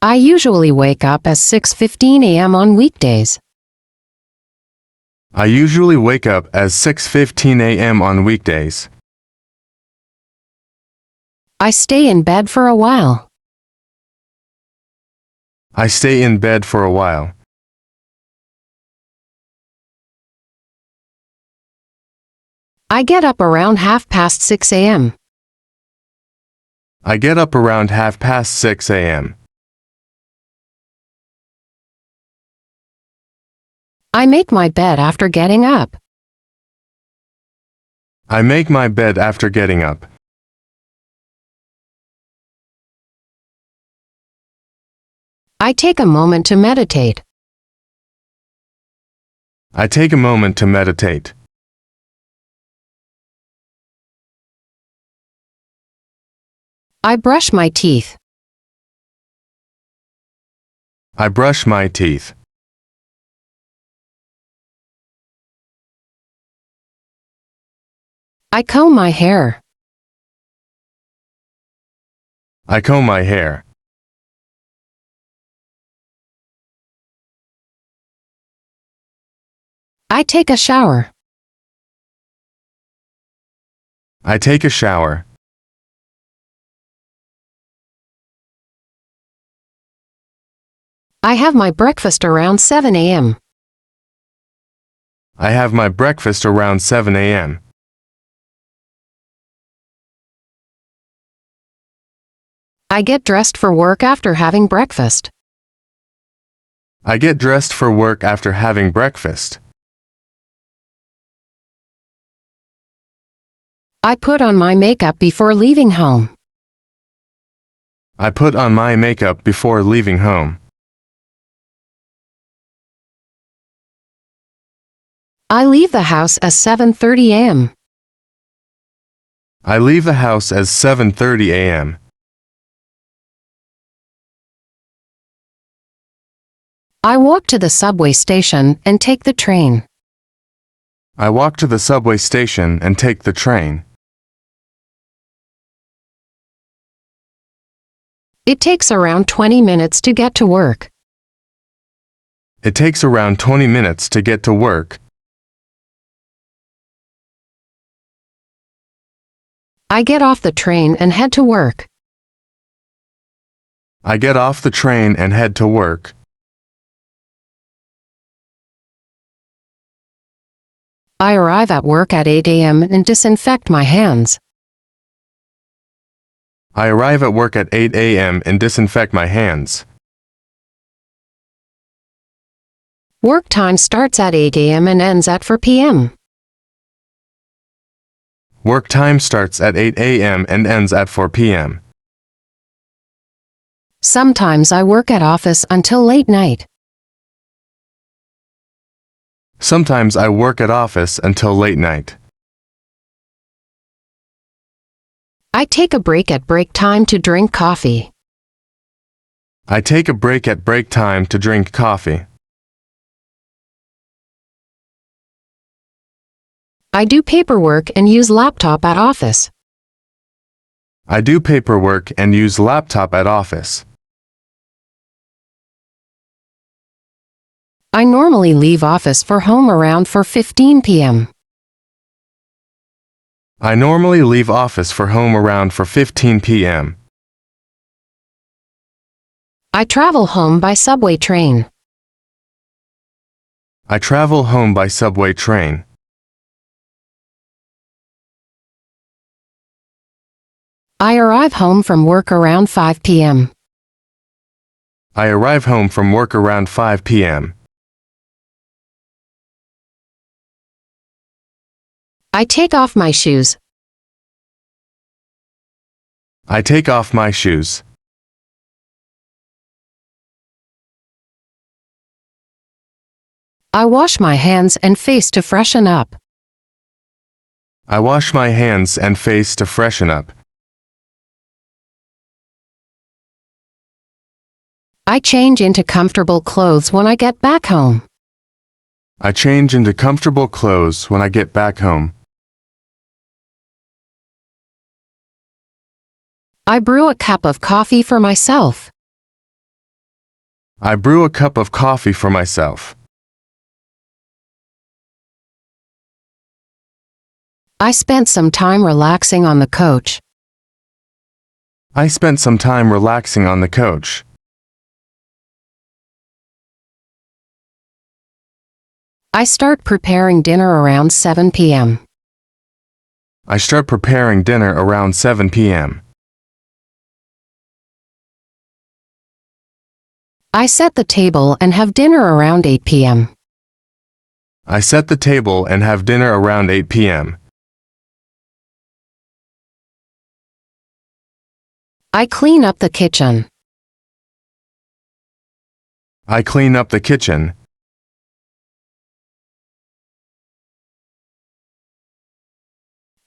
I usually wake up at 6:15 a.m. on weekdays. I usually wake up at 6:15 a.m. on weekdays. I stay in bed for a while. I stay in bed for a while. I get up around 6:30 a.m. I get up around 6:30 a.m. I make my bed after getting up. I make my bed after getting up. I take a moment to meditate. I take a moment to meditate. I brush my teeth. I brush my teeth. I comb my hair. I comb my hair. I take a shower. I take a shower. I have my breakfast around 7 a.m. I have my breakfast around 7 a.m. I get dressed for work after having breakfast. I get dressed for work after having breakfast. I put on my makeup before leaving home. I put on my makeup before leaving home. I leave the house at 7:30 a.m. I leave the house at 7:30 a.m. I walk to the subway station and take the train. I walk to the subway station and take the train. It takes around 20 minutes to get to work. It takes around 20 minutes to get to work. I get off the train and head to work. I get off the train and head to work. I arrive at work at 8 a.m. and disinfect my hands. I arrive at work at 8 a.m. and disinfect my hands. Work time starts at 8 a.m. and ends at 4 p.m. Work time starts at 8 a.m. and ends at 4 p.m. Sometimes I work at office until late night. Sometimes I work at office until late night. I take a break at break time to drink coffee. I take a break at break time to drink coffee. I do paperwork and use laptop at office. I do paperwork and use laptop at office. I normally leave office for home around 4:15 p.m. I normally leave office for home around 4:15 p.m. I travel home by subway train. I travel home by subway train. I arrive home from work around 5 p.m. I arrive home from work around 5 p.m. I take off my shoes. I take off my shoes. I wash my hands and face to freshen up. I wash my hands and face to freshen up. I change into comfortable clothes when I get back home. I change into comfortable clothes when I get back home. I brew a cup of coffee for myself. I brew a cup of coffee for myself. I spent some time relaxing on the couch. I spent some time relaxing on the couch. I start preparing dinner around 7 p.m. I start preparing dinner around 7 p.m. I set the table and have dinner around 8 p.m. I set the table and have dinner around 8 p.m. I clean up the kitchen. I clean up the kitchen.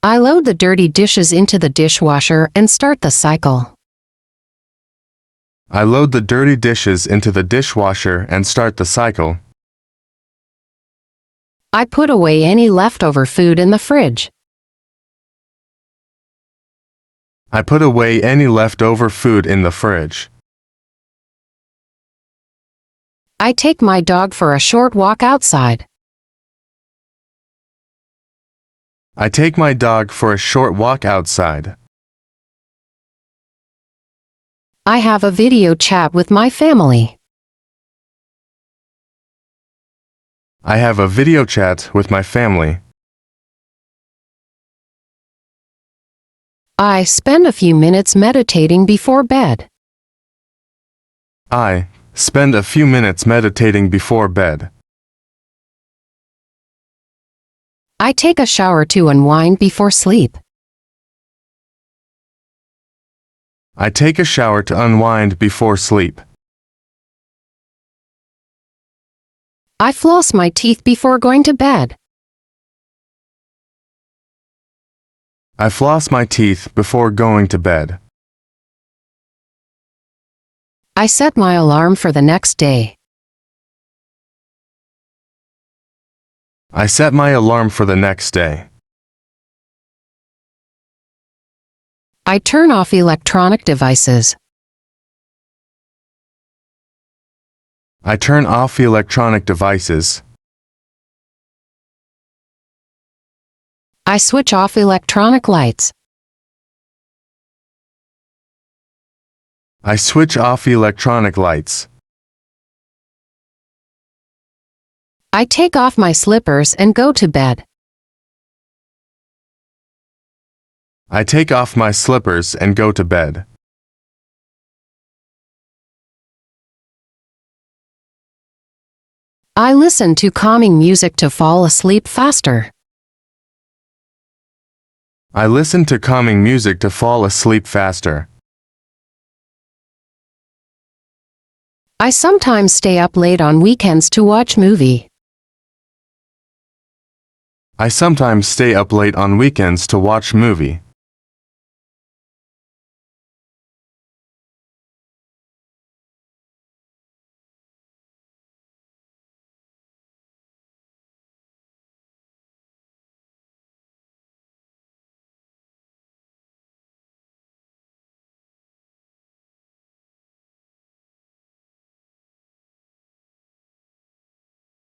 I load the dirty dishes into the dishwasher and start the cycle. I load the dirty dishes into the dishwasher and start the cycle. I put away any leftover food in the fridge. I put away any leftover food in the fridge. I take my dog for a short walk outside. I take my dog for a short walk outside. I have a video chat with my family. I have a video chat with my family. I spend a few minutes meditating before bed. I spend a few minutes meditating before bed. I take a shower to unwind before sleep. I take a shower to unwind before sleep. I floss my teeth before going to bed. I floss my teeth before going to bed. I set my alarm for the next day. I set my alarm for the next day. I turn off electronic devices. I turn off electronic devices. I switch off electronic lights. I switch off electronic lights. I take off my slippers and go to bed. I take off my slippers and go to bed. I listen to calming music to fall asleep faster. I listen to calming music to fall asleep faster. I sometimes stay up late on weekends to watch movie. I sometimes stay up late on weekends to watch movie.